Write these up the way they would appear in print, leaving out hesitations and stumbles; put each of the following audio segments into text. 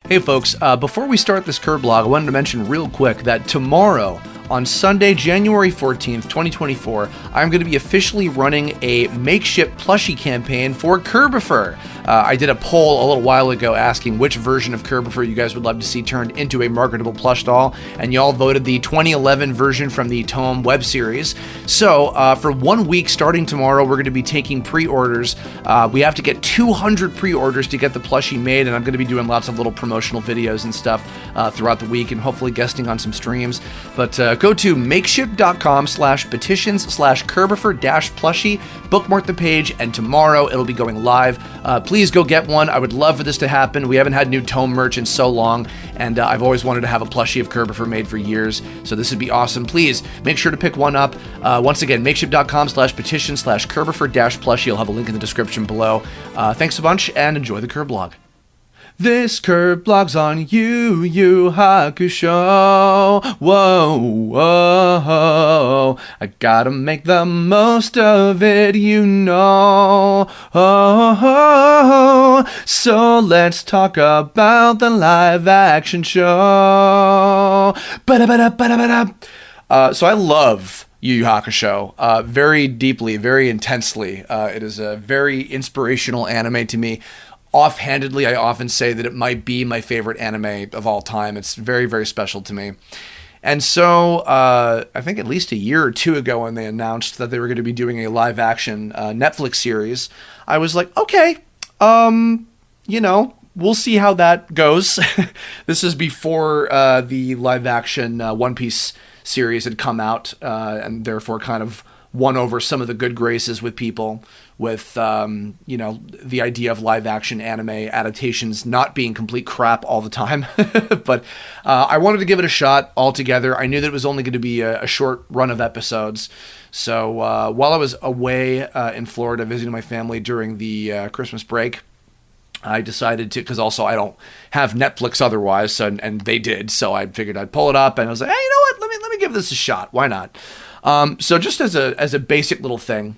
Hey folks, before we start this Kirblog, I wanted to mention real quick that tomorrow, on Sunday, January 14th, 2024, I'm going to be officially running a makeshift plushie campaign for KIRBOPHER. I did a poll a little while ago asking which version of KIRBOPHER you guys would love to see turned into a marketable plush doll, and y'all voted the 2011 version from the Tome web series. So, for 1 week starting tomorrow, we're going to be taking pre-orders. We have to get 200 pre-orders to get the plushie made, and I'm going to be doing lots of little promotional videos and stuff throughout the week, and hopefully guesting on some streams. But go to makeshift.com/petitions/KIRBOPHER-plushie, bookmark the page, and tomorrow it'll be going live. Please go get one. I would love for this to happen. We haven't had new Tome merch in so long, and I've always wanted to have a plushie of KIRBOPHER made for years, so this would be awesome. Please make sure to pick one up. Once again, makeshift.com/petitions/KIRBOPHER-plushie. I'll have a link in the description below. Thanks a bunch, and enjoy the Kirblog. This Kirblog's on Yu Yu Hakusho. Whoa, whoa. I gotta make the most of it, you know. So let's talk about the live action show. So I love Yu Yu Hakusho very deeply, very intensely. It is a very inspirational anime to me. Offhandedly, I often say that it might be my favorite anime of all time. It's very, very special to me. And so, I think at least a year or two ago when they announced that they were going to be doing a live-action Netflix series, I was like, okay, we'll see how that goes. This is before the live-action One Piece series had come out, and therefore kind of won over some of the good graces with people with, the idea of live-action anime adaptations not being complete crap all the time. But I wanted to give it a shot altogether. I knew that it was only going to be a short run of episodes. So while I was away in Florida visiting my family during the Christmas break, I decided to, because also I don't have Netflix otherwise, and they did, so I figured I'd pull it up, and I was like, hey, you know what, let me give this a shot. Why not? So just as a basic little thing,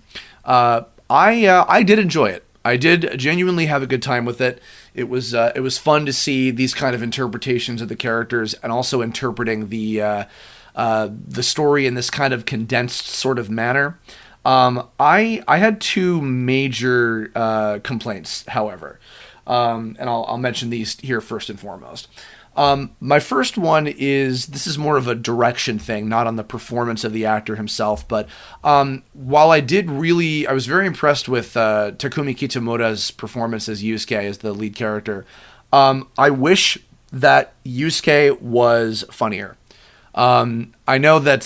I did enjoy it. I did genuinely have a good time with it. It was fun to see these kind of interpretations of the characters, and also interpreting the story in this kind of condensed sort of manner. I had two major complaints, however, and I'll mention these here first and foremost. My first one is, this is more of a direction thing, not on the performance of the actor himself, but while I was very impressed with Takumi Kitamura's performance as Yusuke, as the lead character. I wish that Yusuke was funnier. I know that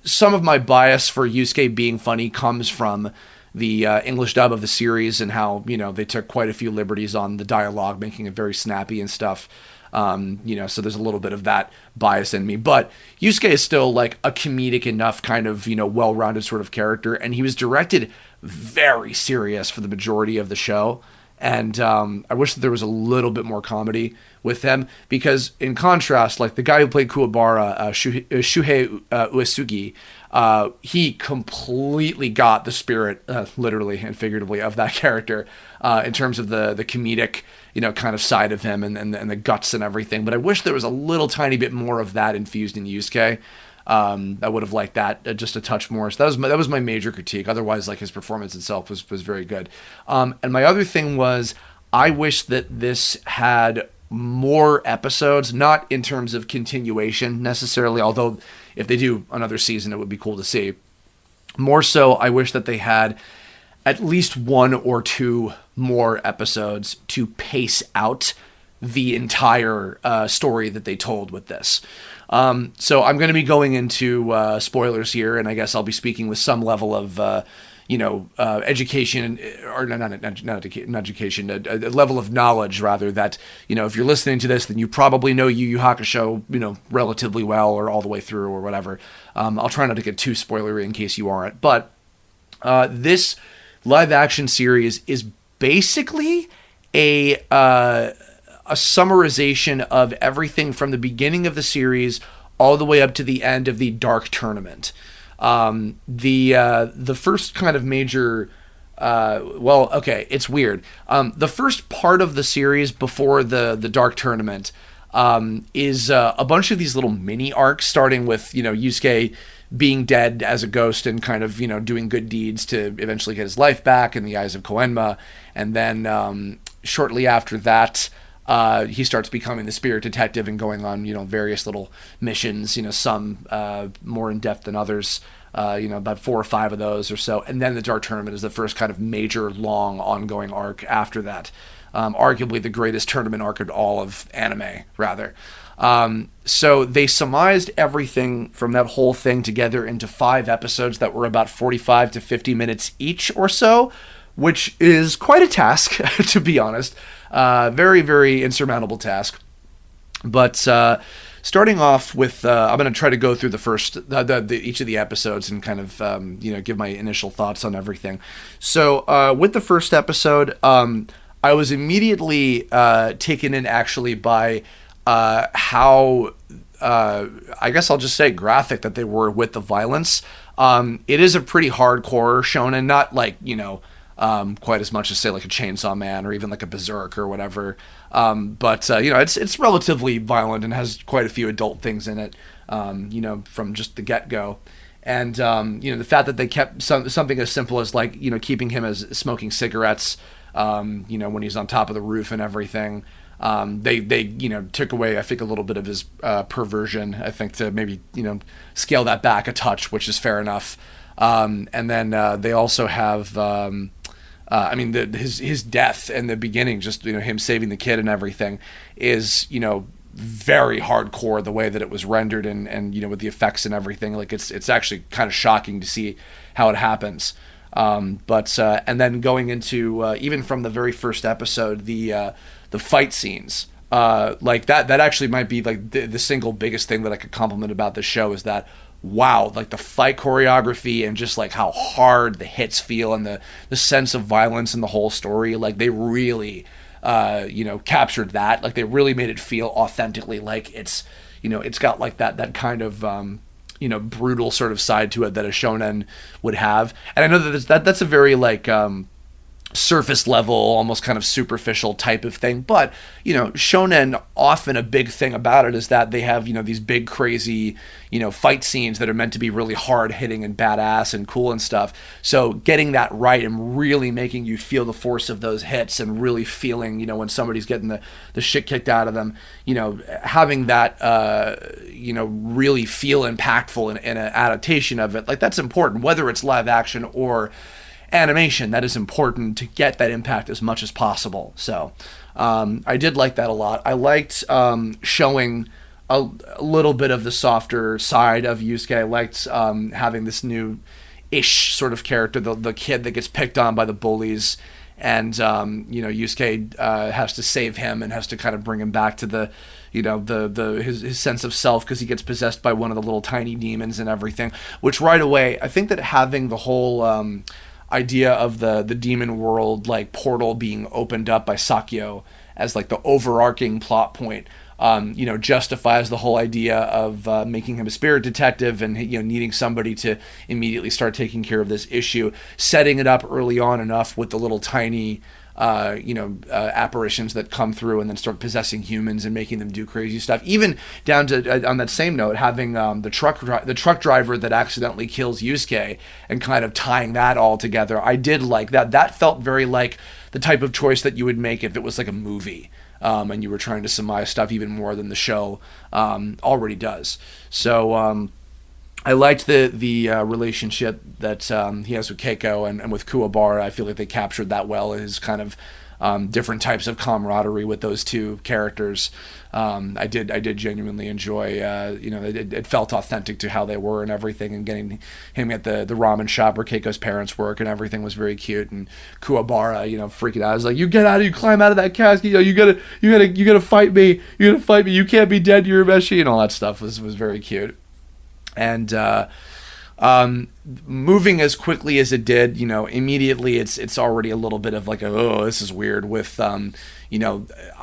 some of my bias for Yusuke being funny comes from the English dub of the series, and how, they took quite a few liberties on the dialogue, making it very snappy and stuff. So there's a little bit of that bias in me, but Yusuke is still like a comedic enough kind of, well-rounded sort of character, and he was directed very serious for the majority of the show. And I wish that there was a little bit more comedy with him, because in contrast, like the guy who played Kuwabara, Shuhei Uesugi, he completely got the spirit, literally and figuratively, of that character in terms of the comedic, kind of side of him, and the guts and everything. But I wish there was a little tiny bit more of that infused in Yusuke. I would have liked that just a touch more. So that was my major critique. Otherwise, like, his performance itself was very good. And my other thing was, I wish that this had more episodes, not in terms of continuation necessarily, although if they do another season, it would be cool to see. More so, I wish that they had at least one or two more episodes to pace out the entire story that they told with this. So I'm going to be going into spoilers here, and I guess I'll be speaking with some level of, education, or not education, a level of knowledge, rather, that, if you're listening to this, then you probably know Yu Yu Hakusho, relatively well, or all the way through, or whatever. I'll try not to get too spoilery in case you aren't. But this live-action series is basically a summarization of everything from the beginning of the series all the way up to the end of the Dark Tournament. The first kind of major well, okay, it's weird. The first part of the series before the Dark Tournament is a bunch of these little mini arcs, starting with, Yusuke being dead as a ghost and kind of, doing good deeds to eventually get his life back in the eyes of Koenma. And then shortly after that, he starts becoming the spirit detective and going on, various little missions, some more in depth than others. About 4 or 5 of those or so. And then the Dark Tournament is the first kind of major, long, ongoing arc after that. Arguably the greatest tournament arc of all of anime, rather. So they surmised everything from that whole thing together into 5 episodes that were about 45 to 50 minutes each or so, which is quite a task, to be honest. Very, very insurmountable task. But starting off with, I'm going to try to go through the first, each of the episodes and kind of, give my initial thoughts on everything. So with the first episode, I was immediately taken in actually by how, I guess I'll just say graphic that they were with the violence. It is a pretty hardcore shonen, not like, quite as much as say like a Chainsaw Man or even like a Berserk or whatever. But it's relatively violent and has quite a few adult things in it, from just the get-go. And, the fact that they kept something as simple as like, keeping him as smoking cigarettes, when he's on top of the roof and everything. They took away, I think, a little bit of his perversion, I think, to maybe, scale that back a touch, which is fair enough. And then they also have, his death in the beginning, just, him saving the kid and everything is, very hardcore, the way that it was rendered and with the effects and everything. Like it's actually kind of shocking to see how it happens. And then going into, even from the very first episode, the fight scenes, like that actually might be like the single biggest thing that I could compliment about the show is that, wow, like the fight choreography and just like how hard the hits feel and the sense of violence in the whole story. Like they really, captured that. Like they really made it feel authentically like it's, it's got like that kind of, brutal sort of side to it that a shonen would have. And I know that that's a very like, surface level, almost kind of superficial type of thing, but shonen, often a big thing about it is that they have these big crazy fight scenes that are meant to be really hard hitting and badass and cool and stuff. So getting that right and really making you feel the force of those hits and really feeling when somebody's getting the shit kicked out of them, having that really feel impactful in an adaptation of it, like that's important, whether it's live action or animation. That is important to get that impact as much as possible. So I did like that a lot. I liked showing a little bit of the softer side of Yusuke. I liked having this new-ish sort of character, the kid that gets picked on by the bullies, and Yusuke has to save him and has to kind of bring him back to the his sense of self, because he gets possessed by one of the little tiny demons and everything, which right away, I think that having the whole idea of the demon world like portal being opened up by Sakyo as like the overarching plot point, justifies the whole idea of making him a spirit detective and needing somebody to immediately start taking care of this issue, setting it up early on enough with the little tiny apparitions that come through and then start possessing humans and making them do crazy stuff. Even down to, on that same note, having the truck driver that accidentally kills Yusuke and kind of tying that all together. I did like that. That felt very like the type of choice that you would make if it was like a movie. And you were trying to surmise stuff even more than the show already does. So I liked the relationship that he has with Keiko and with Kuwabara. I feel like they captured that well, his kind of different types of camaraderie with those two characters. I did genuinely enjoy, it felt authentic to how they were and everything, and getting him at the ramen shop where Keiko's parents work and everything was very cute. And Kuwabara, freaking out. I was like, you climb out of that casket, you gotta fight me, you can't be dead, you're a Meshi, and all that stuff was very cute. And moving as quickly as it did, immediately it's already a little bit of like, oh, this is weird with, I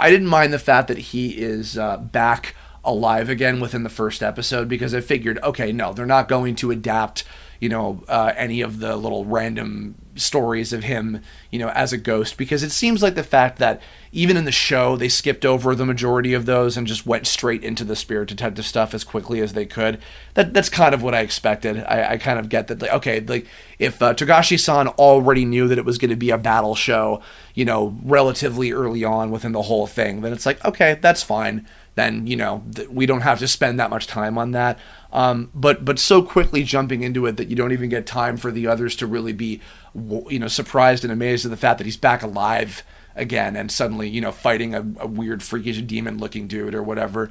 didn't mind the fact that he is back alive again within the first episode, because I figured, okay, no, they're not going to adapt, any of the little random stories of him, as a ghost, because it seems like the fact that even in the show they skipped over the majority of those and just went straight into the spirit detective stuff as quickly as they could. That's kind of what I expected. I kind of get that, like, okay, like if Togashi-san already knew that it was going to be a battle show, relatively early on within the whole thing, then it's like, okay, that's fine. Then, we don't have to spend that much time on that. But so quickly jumping into it that you don't even get time for the others to really be, surprised and amazed at the fact that he's back alive again and suddenly, fighting a weird, freakish demon-looking dude or whatever.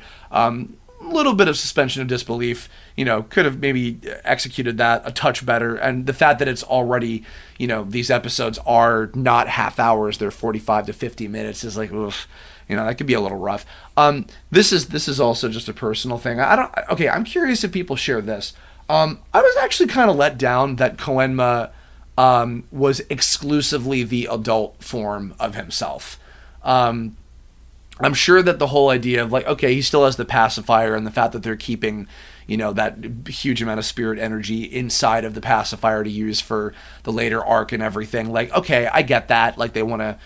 Little bit of suspension of disbelief, could have maybe executed that a touch better. And the fact that it's already, these episodes are not half hours, they're 45 to 50 minutes is like, oof. That could be a little rough. This is also just a personal thing. I'm curious if people share this. I was actually kind of let down that Koenma was exclusively the adult form of himself. I'm sure that the whole idea of, like, okay, he still has the pacifier, and the fact that they're keeping, that huge amount of spirit energy inside of the pacifier to use for the later arc and everything. Like, okay, I get that. Like, they want to,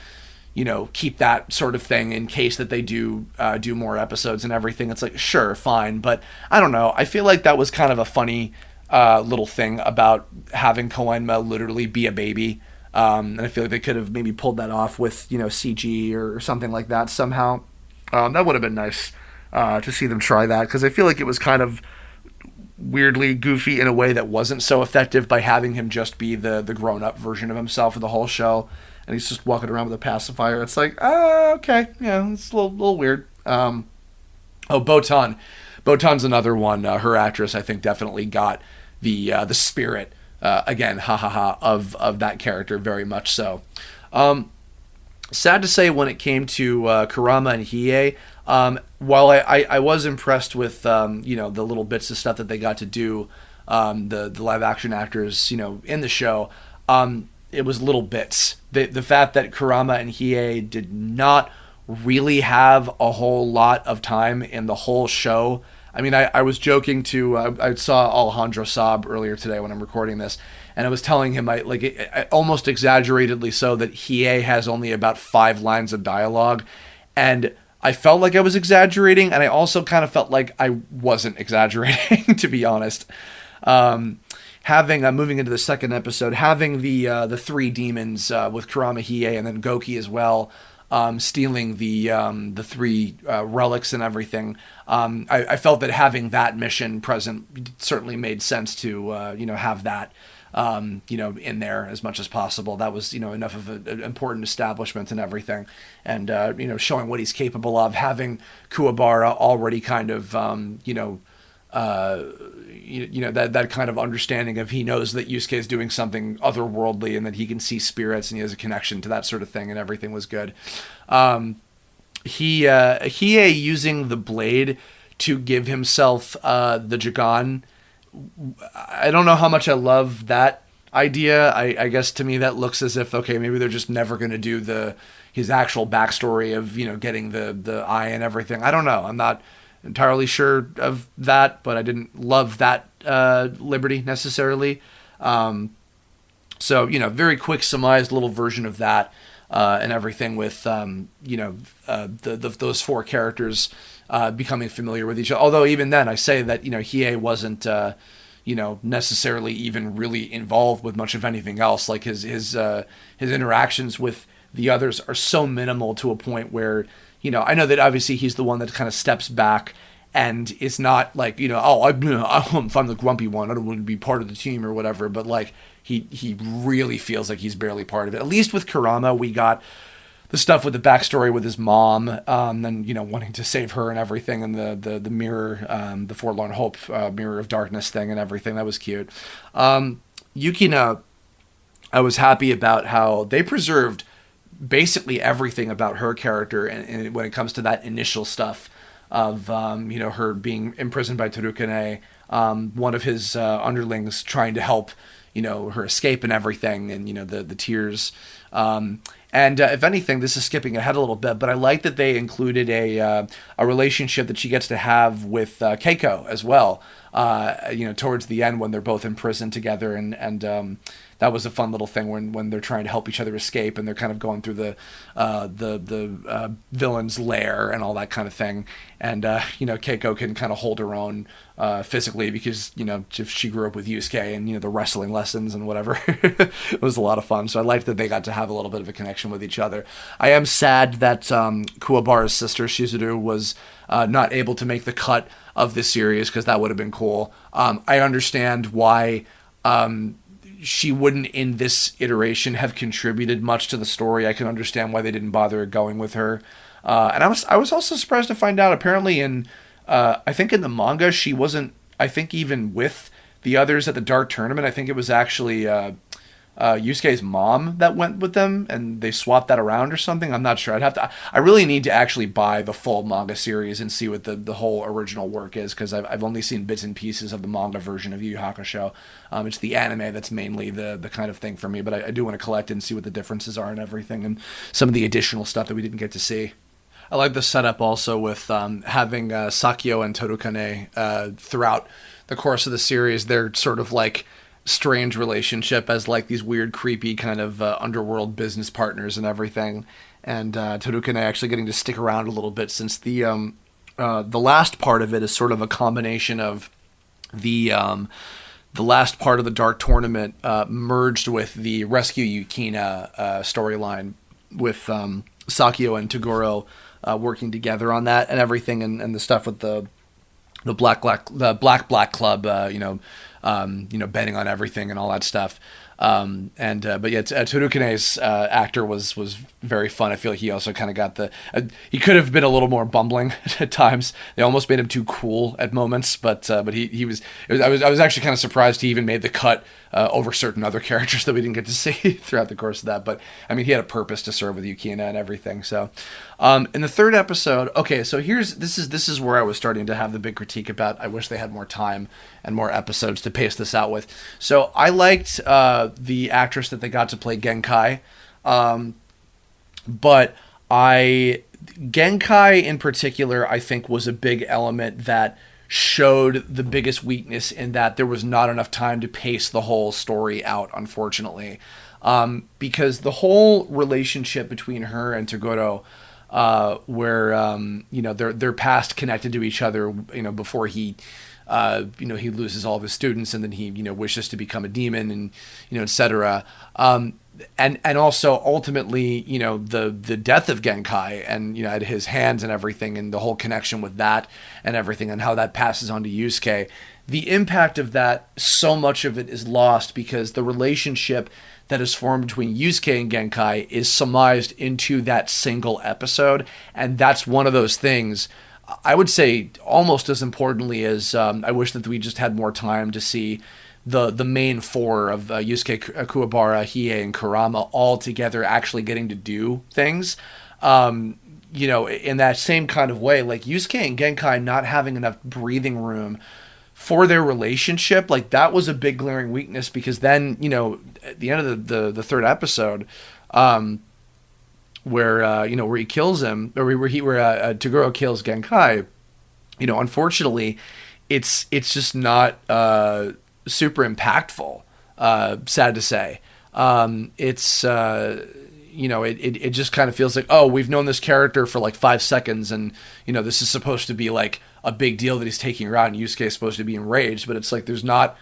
keep that sort of thing in case that they do more episodes and everything. It's like, sure, fine. But I don't know. I feel like that was kind of a funny little thing about having Koenma literally be a baby. And I feel like they could have maybe pulled that off with, CG or something like that somehow. That would have been nice to see them try that, because I feel like it was kind of weirdly goofy in a way that wasn't so effective by having him just be the grown-up version of himself for the whole show. And he's just walking around with a pacifier. It's like, okay, yeah, it's a little weird. Botan. Botan's another one. Her actress, I think, definitely got the spirit, again, of that character, very much so. Sad to say, when it came to Kurama and Hiei, while I was impressed with, the little bits of stuff that they got to do, the live-action actors, in the show, it was little bits. The fact that Kurama and Hiei did not really have a whole lot of time in the whole show. I mean, I was joking to, I saw Alejandro Saab earlier today when I'm recording this, and I was telling him, I almost exaggeratedly so, that Hiei has only about 5 lines of dialogue, and I felt like I was exaggerating, and I also kind of felt like I wasn't exaggerating, to be honest. Having moving into the second episode, having the 3 demons with Kurama, Hiei, and then Goki as well, stealing the 3 relics and everything. I felt that having that mission present certainly made sense to have that in there as much as possible. That was enough of an important establishment and everything, and showing what he's capable of. Having Kuwabara already kind of that kind of understanding of, he knows that Yusuke is doing something otherworldly and that he can see spirits and he has a connection to that sort of thing, and everything was good. Hiei using the blade to give himself the Jagan, I don't know how much I love that idea. I guess to me that looks as if, okay, maybe they're just never going to do his actual backstory of getting the eye and everything. I don't know. I'm not entirely sure of that, but I didn't love that liberty necessarily. So very quick surmised little version of that, and everything with those 4 characters becoming familiar with each other. Although even then, I say that Hiei wasn't necessarily even really involved with much of anything else. Like his interactions with the others are so minimal, to a point where I know that obviously he's the one that kind of steps back and is not like, I'm the grumpy one, I don't want to be part of the team or whatever, but like he really feels like he's barely part of it. At least with Kurama, we got the stuff with the backstory with his mom, and wanting to save her and everything, and the mirror, the forlorn hope, mirror of darkness thing and everything. That was cute. Yukina, I was happy about how they preserved basically everything about her character, and when it comes to that initial stuff of her being imprisoned by Terukane, one of his underlings trying to help her escape and everything, and the tears, and if anything, this is skipping ahead a little bit, but I like that they included a relationship that she gets to have with Keiko as well. towards the end when they're both in prison together, and that was a fun little thing when they're trying to help each other escape, and they're kind of going through the villain's lair and all that kind of thing. And Keiko can kind of hold her own physically because if she grew up with Yusuke and the wrestling lessons and whatever. It was a lot of fun. So I liked that they got to have a little bit of a connection with each other. I am sad that Kuwabara's sister Shizuru was not able to make the cut of this series, because that would have been cool. I understand why she wouldn't in this iteration have contributed much to the story. I can understand why they didn't bother going with her. And I was also surprised to find out apparently I think in the manga she wasn't, I think, even with the others at the Dark Tournament. I think it was actually Yusuke's mom that went with them, and they swapped that around or something. I'm not sure. I really need to actually buy the full manga series and see what the whole original work is, because I've only seen bits and pieces of the manga version of Yu Yu Hakusho. It's the anime that's mainly the kind of thing for me, but I do want to collect it and see what the differences are and everything, and some of the additional stuff that we didn't get to see. I like the setup also with having Sakyo and Torukane throughout the course of the series. They're sort of like strange relationship as like these weird, creepy kind of underworld business partners and everything. And Torukane actually getting to stick around a little bit, since the last part of it is sort of a combination of the last part of the Dark Tournament merged with the Rescue Yukina storyline, with Sakyo and Toguro working together on that and everything, and the stuff with the Black Club, betting on everything and all that stuff. But yeah, Torukane's actor was very fun. I feel like he also kind of got he could have been a little more bumbling at times. They almost made him too cool at moments, but he was. I was actually kind of surprised he even made the cut over certain other characters that we didn't get to see throughout the course of that. But I mean, he had a purpose to serve with Yukina and everything. So, in the third episode, okay, so this is where I was starting to have the big critique about. I wish they had more time and more episodes to pace this out with. So I liked the actress that they got to play Genkai, but Genkai in particular, I think, was a big element that showed the biggest weakness in that there was not enough time to pace the whole story out, unfortunately. Because the whole relationship between her and Toguro, where their past connected to each other, before he he loses all of his students, and then he wishes to become a demon, and etc. And also ultimately the death of Genkai, and at his hands and everything, and the whole connection with that and everything, and how that passes on to Yusuke. The impact of that, so much of it is lost because the relationship that is formed between Yusuke and Genkai is surmised into that single episode, and that's one of those things. I would say almost as importantly as I wish that we just had more time to see the main four of Yusuke, Kuwabara, Hiei, and Kurama all together actually getting to do things. In that same kind of way, like Yusuke and Genkai not having enough breathing room for their relationship, like that was a big glaring weakness, because then, at the end of the third episode, where he kills him, or where Toguro kills Genkai, unfortunately, it's just not super impactful. Sad to say, it just kind of feels like, oh, we've known this character for like 5 seconds, and this is supposed to be like a big deal that he's taking her out, and Yusuke is supposed to be enraged, but it's like there's not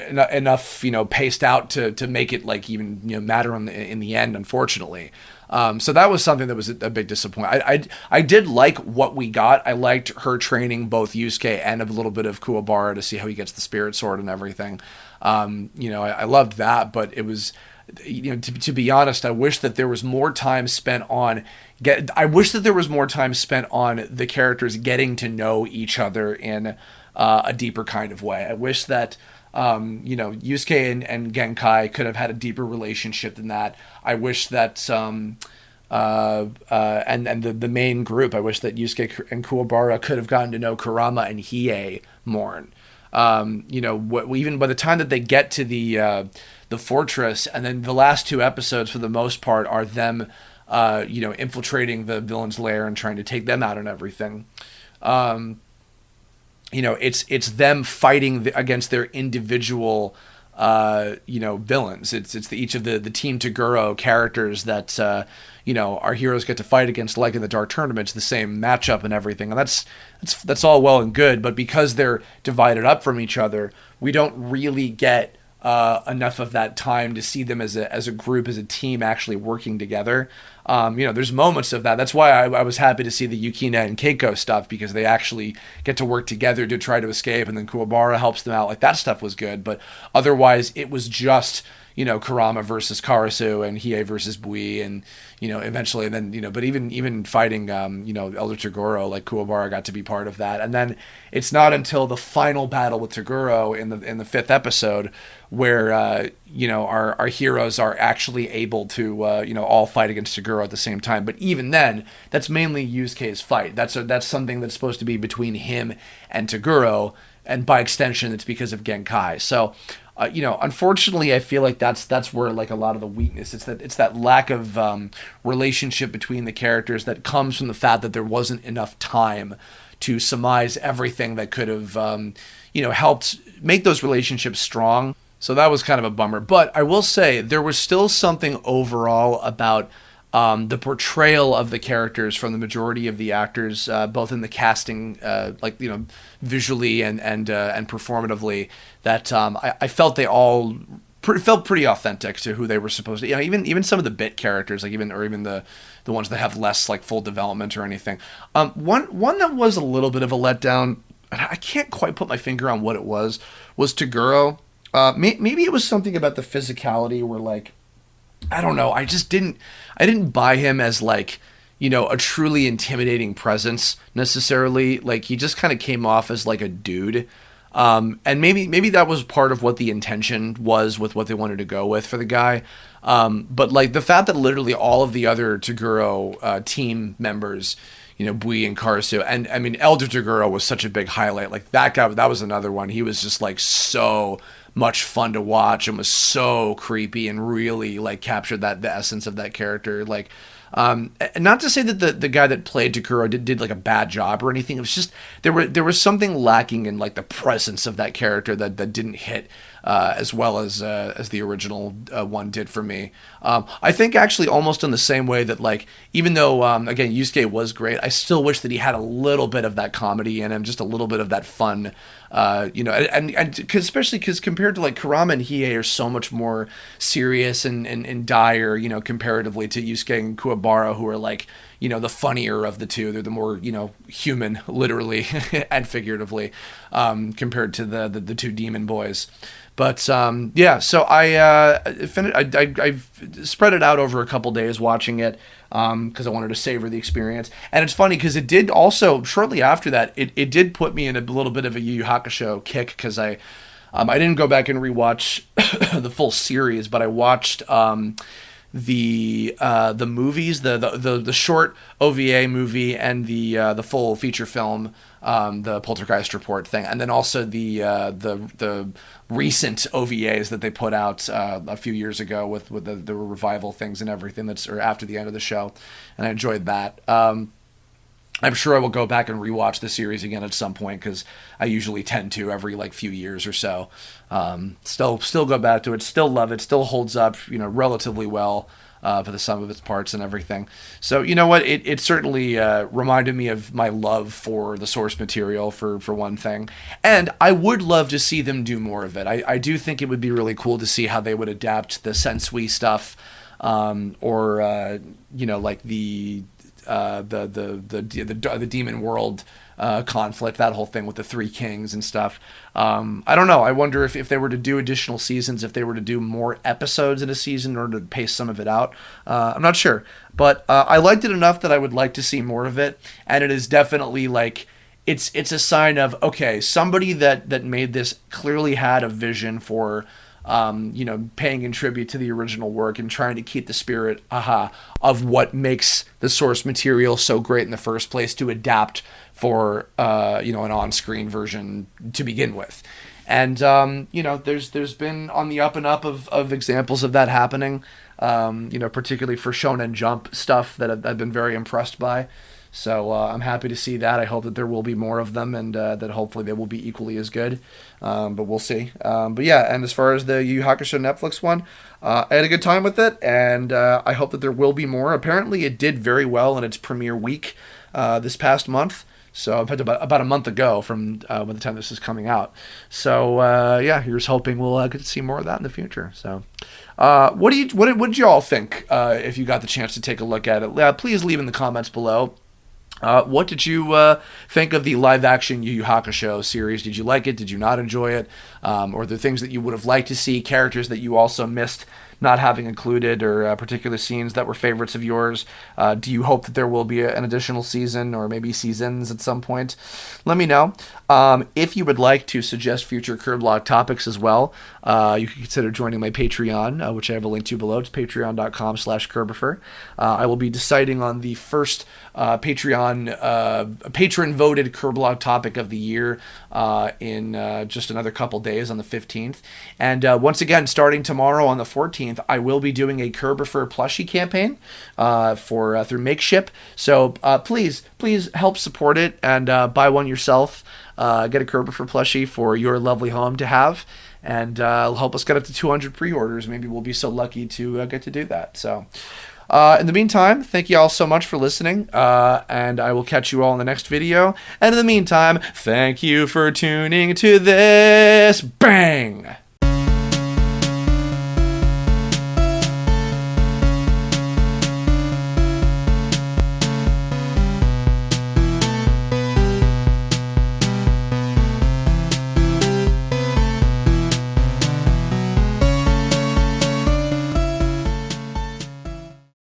enough paced out to make it like even matter in the end, unfortunately. So that was something that was a big disappointment. I did like what we got. I liked her training both Yusuke and a little bit of Kuwabara to see how he gets the spirit sword and everything. I loved that, but it was, to be honest, I wish that there was more time spent on the characters getting to know each other in a deeper kind of way. I wish that Yusuke and Genkai could have had a deeper relationship than that. I wish that and the main group, I wish that Yusuke and Kuwabara could have gotten to know Kurama and Hiei more. Even by the time that they get to the fortress, and then the last 2 episodes for the most part are them infiltrating the villain's lair and trying to take them out and everything. it's them fighting against their individual villains. It's each of the Team Toguro characters that our heroes get to fight against, like in the Dark Tournament. It's the same matchup and everything, and that's all well and good. But because they're divided up from each other, we don't really get enough of that time to see them as a group, as a team, actually working together. There's moments of that. That's why I was happy to see the Yukina and Keiko stuff, because they actually get to work together to try to escape, and then Kuwabara helps them out. Like, that stuff was good, but otherwise it was just Kurama versus Karasu and Hiei versus Bui, and eventually then but even fighting Elder Toguro, like Kuwabara got to be part of that. And then it's not until the final battle with Toguro in the fifth episode where our heroes are actually able to all fight against Toguro at the same time. But even then, that's mainly Yusuke's fight. That's something that's supposed to be between him and Toguro, and by extension it's because of Genkai. So unfortunately, I feel like that's where, like, a lot of the weakness. It's that lack of relationship between the characters that comes from the fact that there wasn't enough time to surmise everything that could have helped make those relationships strong. So that was kind of a bummer. But I will say there was still something overall about the portrayal of the characters from the majority of the actors, both in the casting, visually and performatively, that I felt they all felt pretty authentic to who they were supposed to. Even some of the bit characters, like even the ones that have less like full development or anything. One that was a little bit of a letdown. I can't quite put my finger on what it was Toguro. Maybe it was something about the physicality, where, like, I don't know, I didn't buy him as, like, a truly intimidating presence necessarily. Like, he just kind of came off as like a dude. And maybe that was part of what the intention was with what they wanted to go with for the guy. But, like, the fact that literally all of the other Toguro team members, Bui and Karasu, and I mean, Elder Toguro was such a big highlight. Like, that guy, that was another one. He was just, like, so much fun to watch, and was so creepy, and really, like, captured the essence of that character. Like, not to say that the guy that played Toguro did like a bad job or anything. It was just there was something lacking in, like, the presence of that character that didn't hit as well as the original one did for me. I think actually almost in the same way that, like, even though again Yusuke was great, I still wish that he had a little bit of that comedy in him, just a little bit of that fun. And especially because compared to, like, Kurama and Hiei are so much more serious and dire, comparatively to Yusuke and Kuwabara, who are, like, the funnier of the two. They're the more, human, literally and figuratively, compared to the two demon boys. But so I spread it out over a couple days watching it, because I wanted to savor the experience. And it's funny because it did also, shortly after that, it did put me in a little bit of a Yu Yu Hakusho kick, because I didn't go back and rewatch the full series, but I watched the movies, the short OVA movie, and the full feature film, the Poltergeist Report thing, and then also the recent OVAs that they put out a few years ago with the revival things and everything or after the end of the show, and I enjoyed that. I'm sure I will go back and rewatch the series again at some point, because I usually tend to every, like, few years or so. Still go back to it, still love it, still holds up, relatively well for the sum of its parts and everything. So, you know what, it certainly reminded me of my love for the source material, for one thing. And I would love to see them do more of it. I do think it would be really cool to see how they would adapt the Sensui stuff, or like the demon world conflict, that whole thing with the three kings and stuff. I don't know. I wonder if they were to do additional seasons, if they were to do more episodes in a season in order to pace some of it out. I'm not sure, but I liked it enough that I would like to see more of it. And it is definitely, like, it's a sign of, okay, somebody that made this clearly had a vision for paying in tribute to the original work and trying to keep the spirit of what makes the source material so great in the first place to adapt for an on-screen version to begin with. And there's been on the up and up of examples of that happening, particularly for Shonen Jump stuff that I've been very impressed by. So I'm happy to see that. I hope that there will be more of them, and that hopefully they will be equally as good. But we'll see. But yeah, and as far as the Yu Yu Hakusho Netflix one, I had a good time with it, and I hope that there will be more. Apparently, it did very well in its premiere week this past month. So in fact, about a month ago from when the time this is coming out. So yeah, here's hoping we'll get to see more of that in the future. So what did you all think if you got the chance to take a look at it? Please leave in the comments below. What did you think of the live-action Yu Yu Hakusho series? Did you like it? Did you not enjoy it? Or the things that you would have liked to see, characters that you also missed not having included, or particular scenes that were favorites of yours? Do you hope that there will be an additional season, or maybe seasons at some point? Let me know. If you would like to suggest future Kirblog topics as well, you can consider joining my Patreon, which I have a link to below. It's patreon.com/KIRBOPHER. I will be deciding on the first Patreon patron-voted Kirblog topic of the year in just another couple days on the 15th. And once again, starting tomorrow on the 14th, I will be doing a KIRBOPHER plushie campaign through Makeship. So please help support it and buy one yourself. Get a KIRBOPHER plushie for your lovely home to have, and help us get up to 200 pre-orders. Maybe we'll be so lucky to get to do that. So in the meantime, thank you all so much for listening, and I will catch you all in the next video. And in the meantime, thank you for tuning to this. Bang!